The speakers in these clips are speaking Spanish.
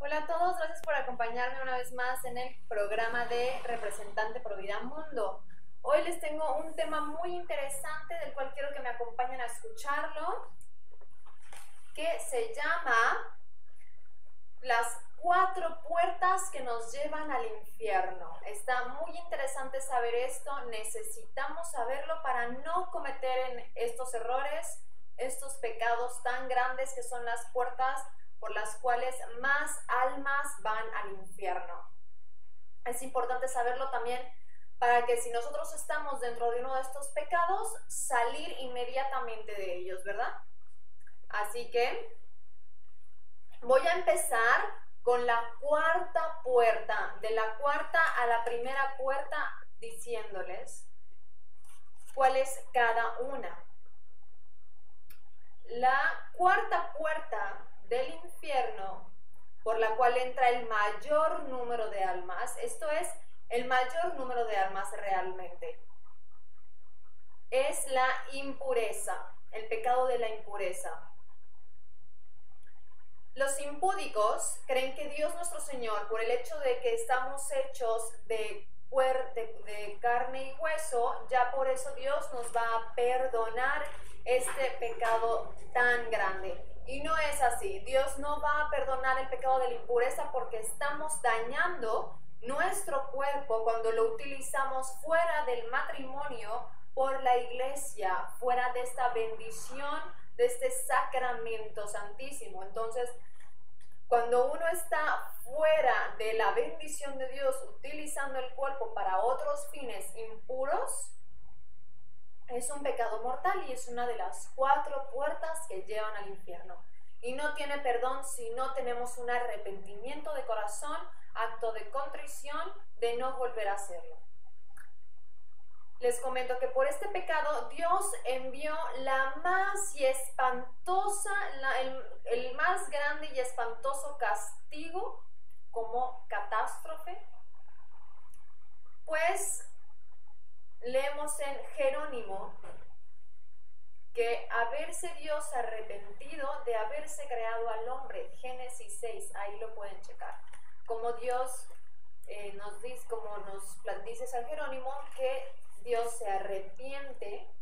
Hola a todos, gracias por acompañarme una vez más en el programa de Representante Pro Vida Mundo. Hoy les tengo un tema muy interesante del cual quiero que me acompañen a escucharlo, que se llama Las 4 puertas que nos llevan al infierno. Está muy interesante saber esto, necesitamos saberlo para no cometer estos errores, estos pecados tan grandes que son las puertas por las cuales más almas van al infierno. Es importante saberlo también para que si nosotros estamos dentro de uno de estos pecados, salir inmediatamente de ellos, ¿verdad? Así que voy a empezar con la cuarta puerta, de la cuarta a la primera puerta, diciéndoles cuál es cada una. La cuarta puerta del infierno, por la cual entra el mayor número de almas, esto es, el mayor número de almas realmente, es la impureza, el pecado de la impureza. Los impúdicos creen que Dios nuestro Señor, por el hecho de que estamos hechos de carne y hueso, ya por eso Dios nos va a perdonar este pecado tan grande. Y no es así. Dios no va a perdonar el pecado de la impureza porque estamos dañando nuestro cuerpo cuando lo utilizamos fuera del matrimonio por la iglesia, fuera de esta bendición, de este sacramento santísimo. Entonces, cuando uno está fuera de la bendición de Dios, utilizando el cuerpo para otros fines impuros, es un pecado mortal y es una de las 4 puertas que llevan al infierno. Y no tiene perdón si no tenemos un arrepentimiento de corazón, acto de contrición, de no volver a hacerlo. Les comento que por este pecado Dios envió la más y espantosa, el más grande y espantoso castigo como catástrofe. Pues leemos en Jerónimo que haberse Dios arrepentido de haberse creado al hombre, Génesis 6, ahí lo pueden checar. Como Dios nos dice, como nos dice San Jerónimo, que Dios se arrepiente,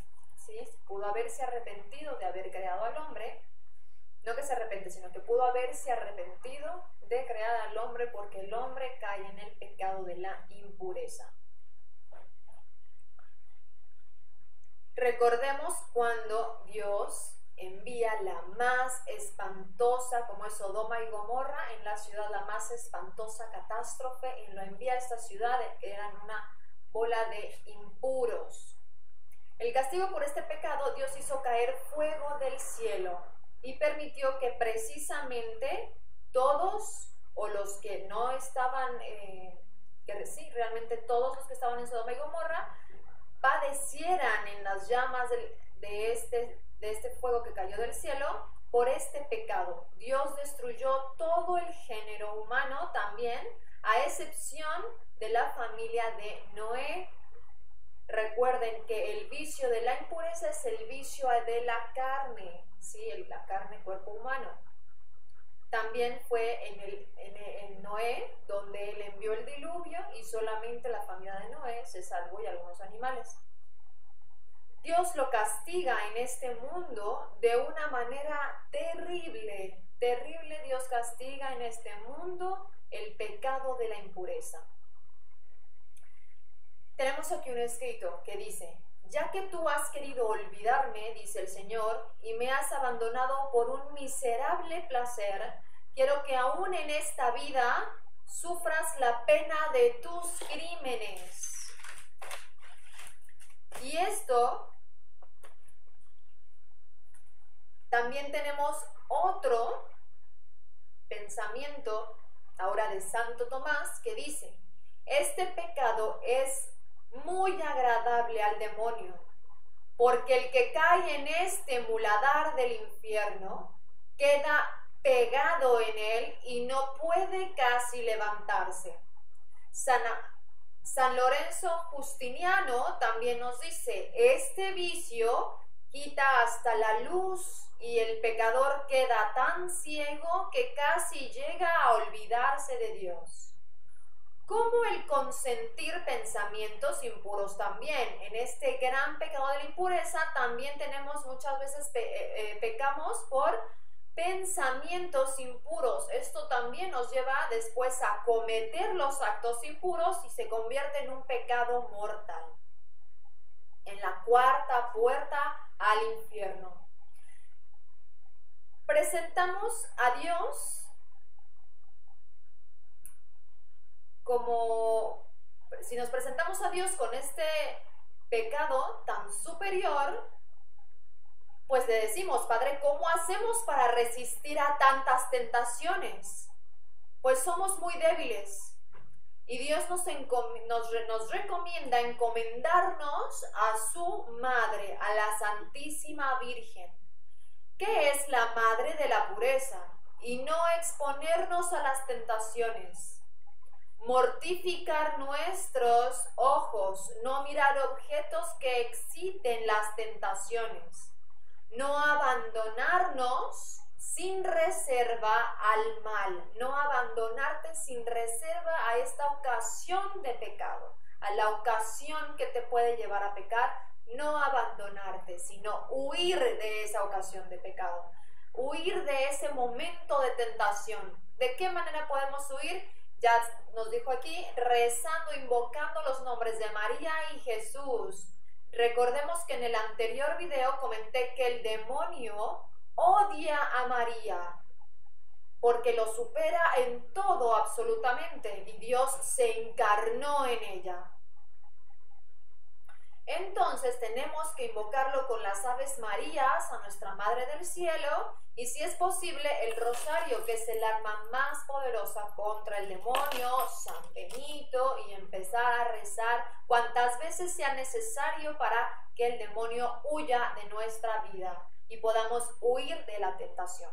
¿sí? Pudo haberse arrepentido de haber creado al hombre, no que se arrepiente, sino que pudo haberse arrepentido de crear al hombre porque el hombre cae en el pecado de la impureza. Recordemos cuando Dios envía la más espantosa, como es Sodoma y Gomorra, en la ciudad la más espantosa catástrofe, y lo envía a esta ciudad que eran una bola de impuros. El castigo por este pecado, Dios hizo caer fuego del cielo y permitió que precisamente todos, o los que no estaban, realmente todos los que estaban en Sodoma y Gomorra, padecieran en las llamas de este fuego que cayó del cielo por este pecado. Dios destruyó todo el género humano también, a excepción de la familia de Noé. Recuerden que el vicio de la impureza es el vicio de la carne, ¿sí? La carne, cuerpo humano. También fue en Noé donde él envió el diluvio y solamente la familia de Noé se salvó y algunos animales. Dios lo castiga en este mundo de una manera terrible. Terrible, Dios castiga en este mundo el pecado de la impureza. Tenemos aquí un escrito que dice: ya que tú has querido olvidarme, dice el Señor, y me has abandonado por un miserable placer, quiero que aún en esta vida sufras la pena de tus crímenes. Y esto, también tenemos otro pensamiento, ahora de Santo Tomás, que dice: este pecado es muy agradable al demonio, porque el que cae en este muladar del infierno queda pegado en él y no puede casi levantarse. San Lorenzo Justiniano también nos dice: este vicio quita hasta la luz y el pecador queda tan ciego que casi llega a olvidarse de Dios. Como el consentir pensamientos impuros también. En este gran pecado de la impureza también tenemos muchas veces, pecamos por pensamientos impuros. Esto también nos lleva después a cometer los actos impuros y se convierte en un pecado mortal. En la cuarta puerta al infierno. Presentamos a Dios como, si nos presentamos a Dios con este pecado tan superior, pues le decimos, Padre, ¿cómo hacemos para resistir a tantas tentaciones? Pues somos muy débiles. Y Dios nos recomienda encomendarnos a su Madre, a la Santísima Virgen, que es la Madre de la pureza, y no exponernos a las tentaciones. Mortificar nuestros ojos, no mirar objetos que exciten las tentaciones, no abandonarnos sin reserva al mal, no abandonarte sin reserva a esta ocasión de pecado, a la ocasión que te puede llevar a pecar, no abandonarte, sino huir de esa ocasión de pecado, huir de ese momento de tentación. ¿De qué manera podemos huir? Ya nos dijo aquí, rezando, invocando los nombres de María y Jesús. Recordemos que en el anterior video comenté que el demonio odia a María porque lo supera en todo absolutamente y Dios se encarnó en ella. Entonces tenemos que invocarlo con las Aves Marías a nuestra Madre del Cielo y si es posible el rosario, que es el arma más poderosa contra el demonio, San Benito, y empezar a rezar cuantas veces sea necesario para que el demonio huya de nuestra vida y podamos huir de la tentación.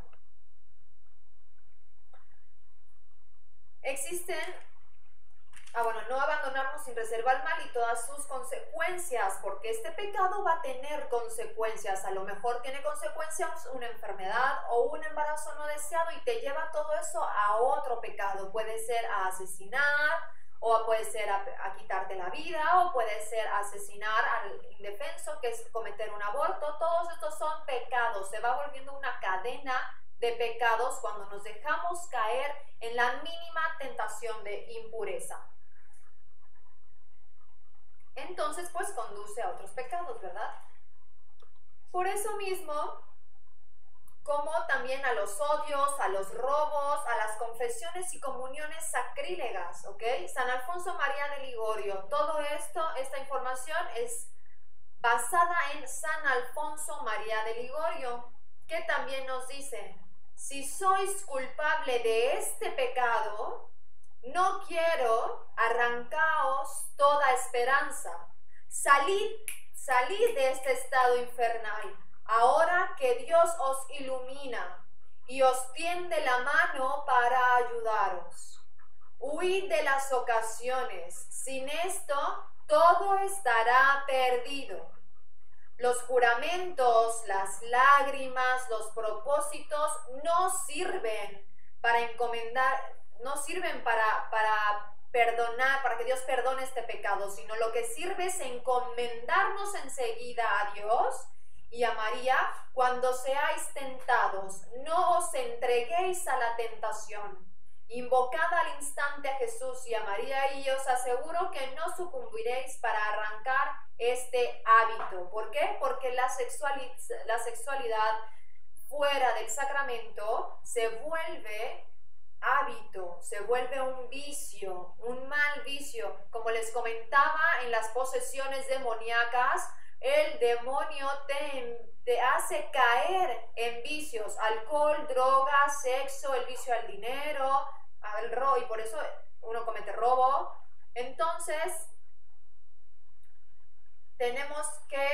No abandonarnos sin reserva al mal y todas sus consecuencias, porque este pecado va a tener consecuencias. A lo mejor tiene consecuencias una enfermedad o un embarazo no deseado y te lleva todo eso a otro pecado. Puede ser a asesinar, o puede ser a quitarte la vida, o puede ser asesinar al indefenso, que es cometer un aborto. Todos estos son pecados. Se va volviendo una cadena de pecados cuando nos dejamos caer en la mínima tentación de impureza. Entonces, pues conduce a otros pecados, ¿verdad? Por eso mismo, como también a los odios, a los robos, a las confesiones y comuniones sacrílegas, ¿ok? San Alfonso María de Ligorio, todo esto, esta información es basada en San Alfonso María de Ligorio, que también nos dice, si sois culpable de este pecado, no quiero, arrancaos toda esperanza. Salid de este estado infernal, ahora que Dios os ilumina y os tiende la mano para ayudaros. Huid de las ocasiones, sin esto todo estará perdido. Los juramentos, las lágrimas, los propósitos no sirven para encomendar, no sirven para perdonar, para que Dios perdone este pecado, sino lo que sirve es encomendarnos enseguida a Dios y a María cuando seáis tentados. No os entreguéis a la tentación. Invocad al instante a Jesús y a María y os aseguro que no sucumbiréis para arrancar este hábito. ¿Por qué? Porque la sexualidad fuera del sacramento se vuelve hábito, se vuelve un vicio, un mal vicio. Como les comentaba en las posesiones demoníacas, el demonio te hace caer en vicios, alcohol, droga, sexo, el vicio al dinero, al robo, y por eso uno comete robo. Entonces, tenemos que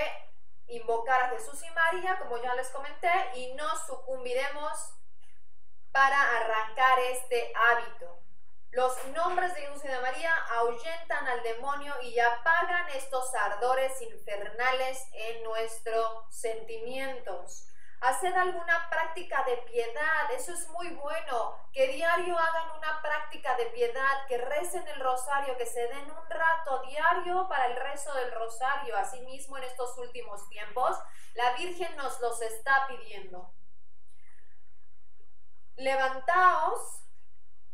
invocar a Jesús y María, como ya les comenté, y no sucumbiremos para arrancar este hábito. Los nombres de Jesús y de María ahuyentan al demonio y apagan estos ardores infernales en nuestros sentimientos. Haced alguna práctica de piedad, eso es muy bueno, que diario hagan una práctica de piedad, que recen el rosario, que se den un rato diario para el rezo del rosario. Asimismo, en estos últimos tiempos, la Virgen nos los está pidiendo. Levantaos,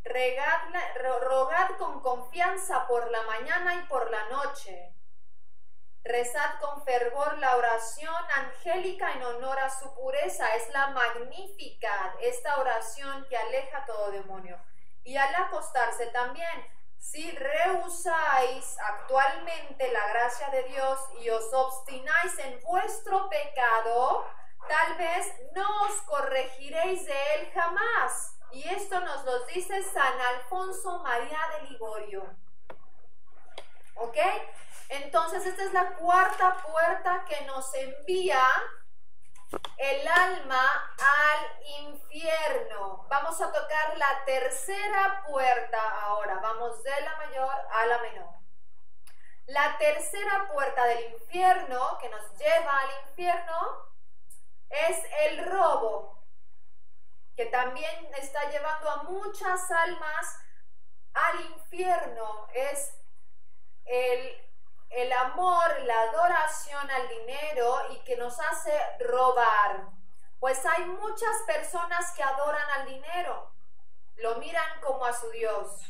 rogad con confianza por la mañana y por la noche. Rezad con fervor la oración angélica en honor a su pureza. Es la Magnificat, esta oración que aleja todo demonio. Y al acostarse también, si rehusáis actualmente la gracia de Dios y os obstináis en vuestro pecado, tal vez no os corregiréis de él jamás. Y esto nos lo dice San Alfonso María de Ligorio. ¿Ok? Entonces, esta es la cuarta puerta que nos envía el alma al infierno. Vamos a tocar la tercera puerta ahora. Vamos de la mayor a la menor. La tercera puerta del infierno que nos lleva al infierno es el robo, que también está llevando a muchas almas al infierno. Es el amor, la adoración al dinero y que nos hace robar. Pues hay muchas personas que adoran al dinero, lo miran como a su Dios.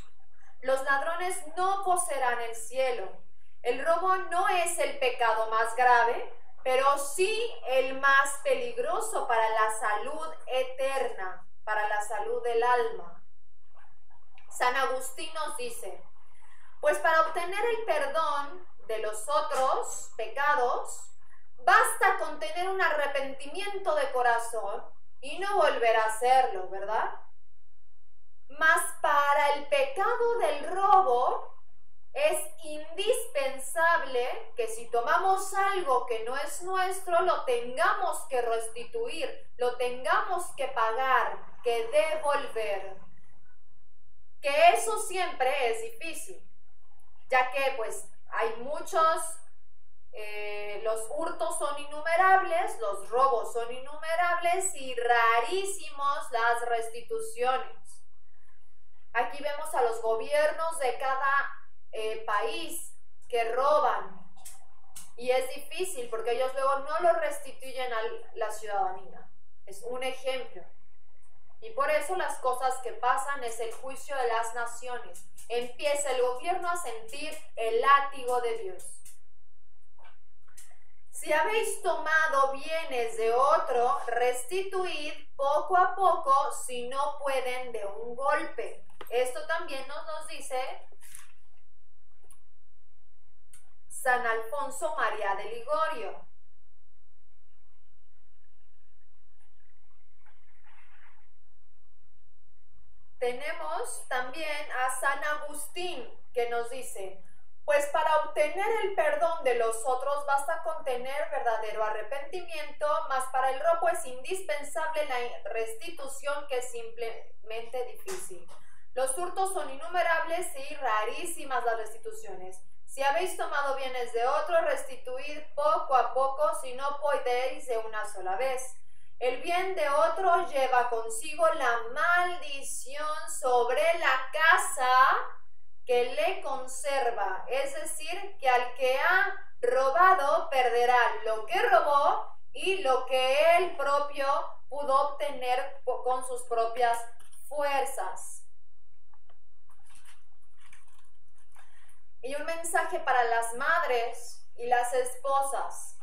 Los ladrones no poseerán el cielo. El robo no es el pecado más grave, pero sí el más peligroso para la salud eterna, para la salud del alma. San Agustín nos dice: pues para obtener el perdón de los otros pecados, basta con tener un arrepentimiento de corazón y no volver a hacerlo, ¿verdad? Mas para el pecado del robo es indispensable que si tomamos algo que no es nuestro, lo tengamos que restituir, lo tengamos que pagar, que devolver. Que eso siempre es difícil, ya que pues hay muchos, los hurtos son innumerables, los robos son innumerables y rarísimos las restituciones. Aquí vemos a los gobiernos de cada país que roban y es difícil porque ellos luego no lo restituyen a la ciudadanía. Es un ejemplo. Y por eso las cosas que pasan es el juicio de las naciones. Empieza el gobierno a sentir el látigo de Dios. Si habéis tomado bienes de otro, restituid poco a poco, si no pueden de un golpe. Esto también nos dice San Alfonso María de Ligorio. Tenemos también a San Agustín que nos dice: pues para obtener el perdón de los otros basta con tener verdadero arrepentimiento, mas para el robo es indispensable la restitución, que es simplemente difícil. Los hurtos son innumerables y rarísimas las restituciones. Si habéis tomado bienes de otro, restituid poco a poco, si no podéis de una sola vez. El bien de otro lleva consigo la maldición sobre la casa que le conserva, es decir, que al que ha robado perderá lo que robó y lo que él propio pudo obtener con sus propias fuerzas. Y un mensaje para las madres y las esposas.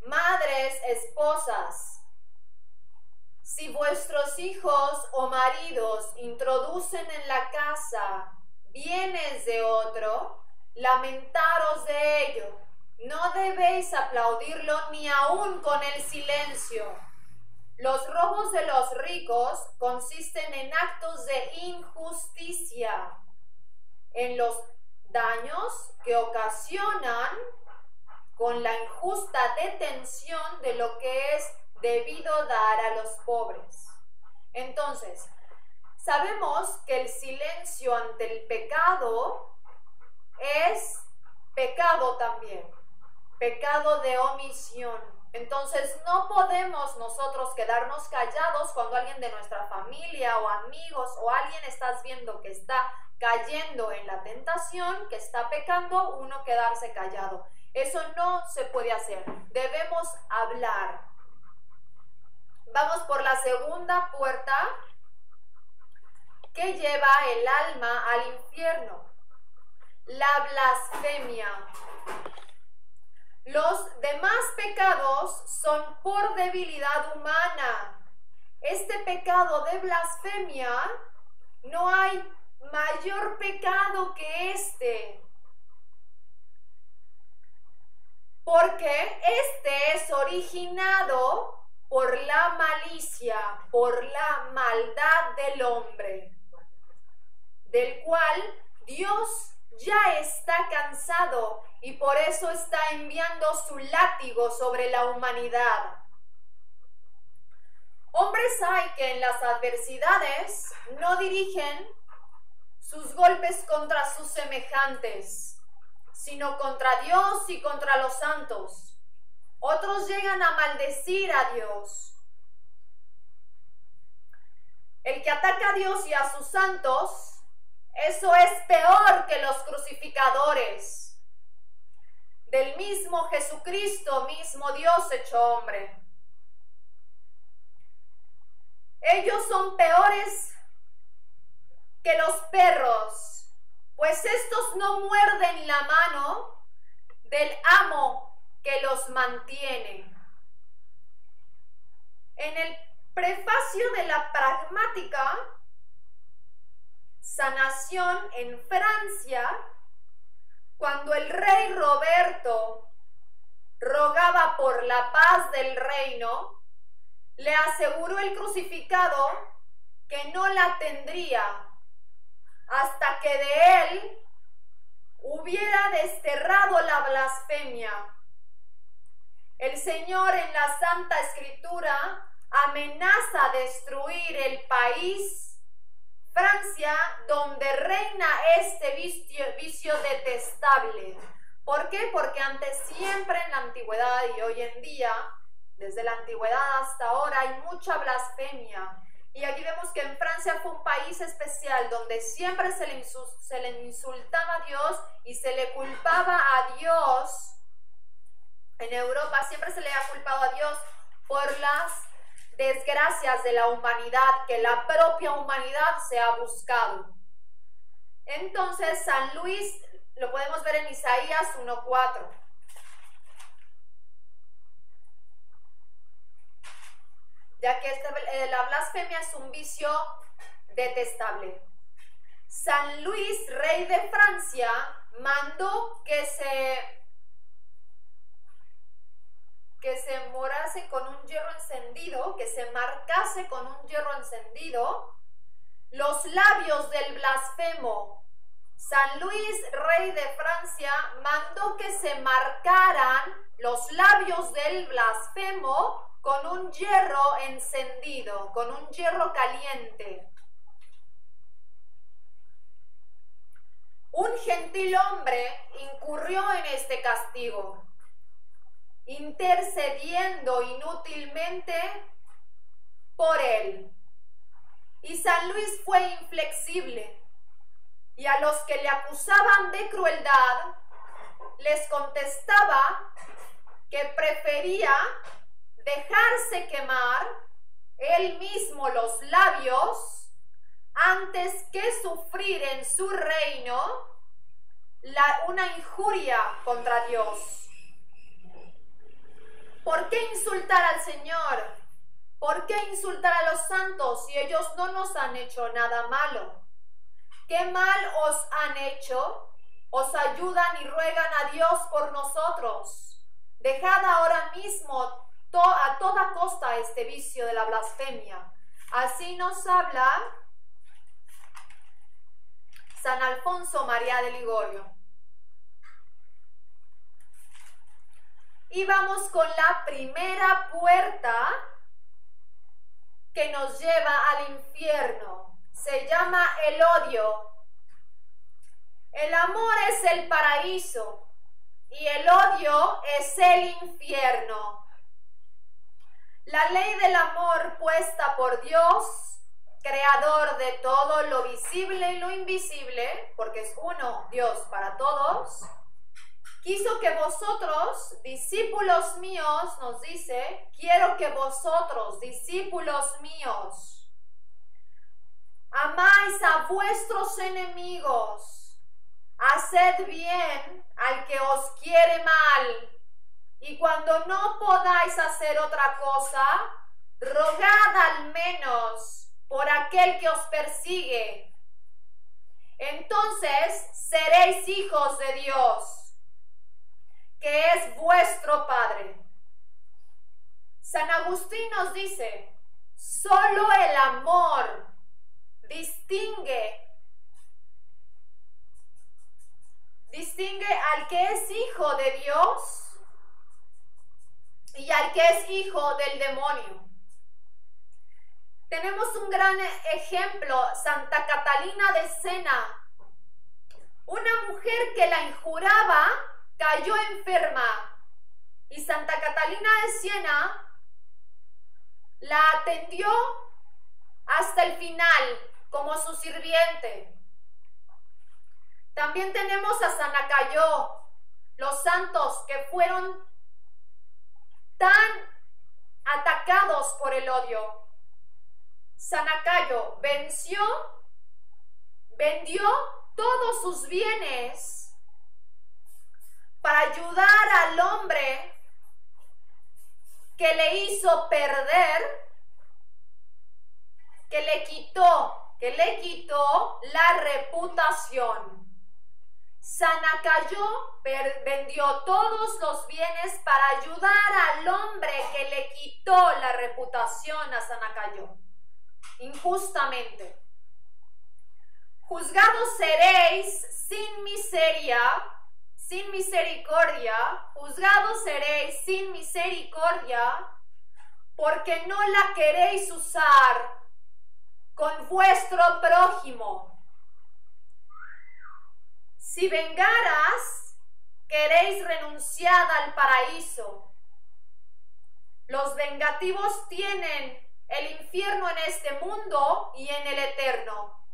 Madres, esposas, si vuestros hijos o maridos introducen en la casa bienes de otro, lamentaros de ello. No debéis aplaudirlo ni aun con el silencio. Los robos de los ricos consisten en actos de injusticia, en los daños que ocasionan con la injusta detención de lo que es debido dar a los pobres. Entonces, sabemos que el silencio ante el pecado es pecado también, pecado de omisión, Entonces no podemos nosotros quedarnos callados cuando alguien de nuestra familia o amigos o alguien estás viendo que está cayendo en la tentación, que está pecando, uno quedarse callado. Eso no se puede hacer. Debemos hablar. Vamos por la segunda puerta que lleva el alma al infierno. La blasfemia. Los demás pecados son por debilidad humana. Este pecado de blasfemia, no hay mayor pecado que este. Porque este es originado por la malicia, por la maldad del hombre, del cual Dios ya está cansado y por eso está enviando su látigo sobre la humanidad. Hombres hay que en las adversidades no dirigen sus golpes contra sus semejantes, sino contra Dios y contra los santos. Otros llegan a maldecir a Dios. El que ataca a Dios y a sus santos, eso es peor que los crucificadores del mismo Jesucristo, mismo Dios hecho hombre. Ellos son peores que los perros, pues estos no muerden la mano del amo que los mantiene. En el prefacio de la Pragmática, Sanación en Francia, cuando el rey Roberto rogaba por la paz del reino, le aseguró el crucificado que no la tendría hasta que de él hubiera desterrado la blasfemia. El Señor en la Santa Escritura amenaza destruir el país Francia, donde reina este vicio detestable. ¿Por qué? Porque antes siempre en la antigüedad y hoy en día, desde la antigüedad hasta ahora, hay mucha blasfemia. Y aquí vemos que en Francia fue un país especial donde siempre se le insultaba a Dios y se le culpaba a Dios. En Europa siempre se le ha culpado a Dios por las desgracias de la humanidad, que la propia humanidad se ha buscado. Entonces, San Luis, lo podemos ver en Isaías 1:4. Ya que la blasfemia es un vicio detestable. San Luis, rey de Francia, mandó que se morase con un hierro encendido, que se marcase con un hierro encendido los labios del blasfemo. San Luis, rey de Francia, mandó que se marcaran los labios del blasfemo con un hierro encendido, con un hierro caliente. Un gentil hombre incurrió en este castigo, intercediendo inútilmente por él. Y San Luis fue inflexible, y a los que le acusaban de crueldad, les contestaba que prefería dejarse quemar él mismo los labios antes que sufrir en su reino una injuria contra Dios. ¿Por qué insultar al Señor? ¿Por qué insultar a los santos si ellos no nos han hecho nada malo? ¿Qué mal os han hecho? Os ayudan y ruegan a Dios por nosotros. Dejad ahora mismo a toda costa este vicio de la blasfemia. Así nos habla San Alfonso María de Ligorio. Y vamos con la primera puerta que nos lleva al infierno. Se llama el odio. El amor es el paraíso y el odio es el infierno. La ley del amor puesta por Dios, creador de todo lo visible y lo invisible, porque es uno Dios para todos, quiso que vosotros, discípulos míos, nos dice, quiero que vosotros, discípulos míos, amáis a vuestros enemigos, haced bien al que os quiere mal, y cuando no podáis hacer otra cosa, rogad al menos por aquel que os persigue. Entonces seréis hijos de Dios, que es vuestro Padre. San Agustín nos dice, solo el amor distingue al que es hijo de Dios y al que es hijo del demonio. Tenemos un gran ejemplo, Santa Catalina de Siena. Una mujer que la injuraba cayó enferma y Santa Catalina de Siena la atendió hasta el final como su sirviente. También tenemos a San Acayó, los santos que fueron tan atacados por el odio. San Acayo vendió todos sus bienes para ayudar al hombre que le hizo perder, que le quitó la reputación. San Acayo vendió todos los bienes para ayudar al hombre que le quitó la reputación a San Acayo, injustamente. Juzgados seréis sin misericordia, juzgados seréis sin misericordia, porque no la queréis usar con vuestro prójimo. Si vengaras, queréis renunciar al paraíso. Los vengativos tienen el infierno en este mundo y en el eterno.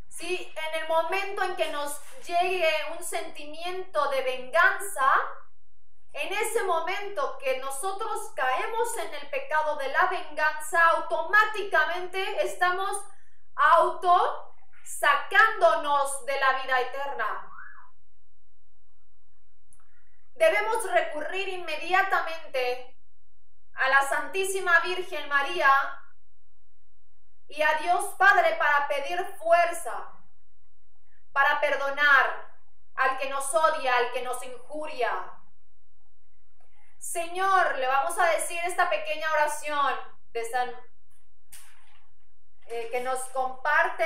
Si en el momento en que nos llegue un sentimiento de venganza, en ese momento que nosotros caemos en el pecado de la venganza, automáticamente estamos sacándonos de la vida eterna. Debemos recurrir inmediatamente a la Santísima Virgen María y a Dios Padre para pedir fuerza, para perdonar al que nos odia, al que nos injuria. Señor, le vamos a decir esta pequeña oración de que nos comparte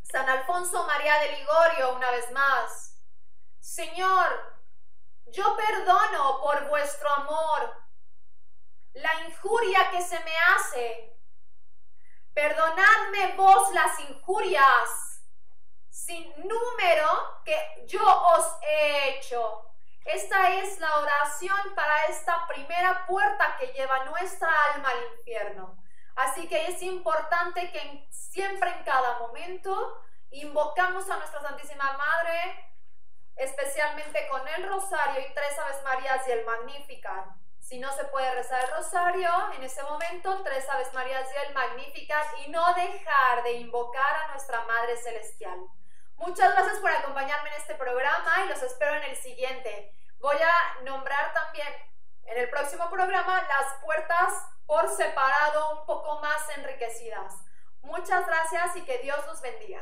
San Alfonso María de Ligorio una vez más. Señor, yo perdono por vuestro amor la injuria que se me hace. Perdonadme vos las injurias sin número que yo os he hecho. Esta es la oración para esta primera puerta que lleva nuestra alma al infierno. Así que es importante que siempre en cada momento invocamos a nuestra Santísima Madre, especialmente con el rosario y 3 Aves Marías y el Magnificat. Si no se puede rezar el rosario, en ese momento 3 Aves Marías y el Magnificat, y no dejar de invocar a nuestra Madre Celestial. Muchas gracias por acompañarme en este programa y los espero en el siguiente. Voy a nombrar también en el próximo programa las puertas por separado un poco más enriquecidas. Muchas gracias y que Dios los bendiga.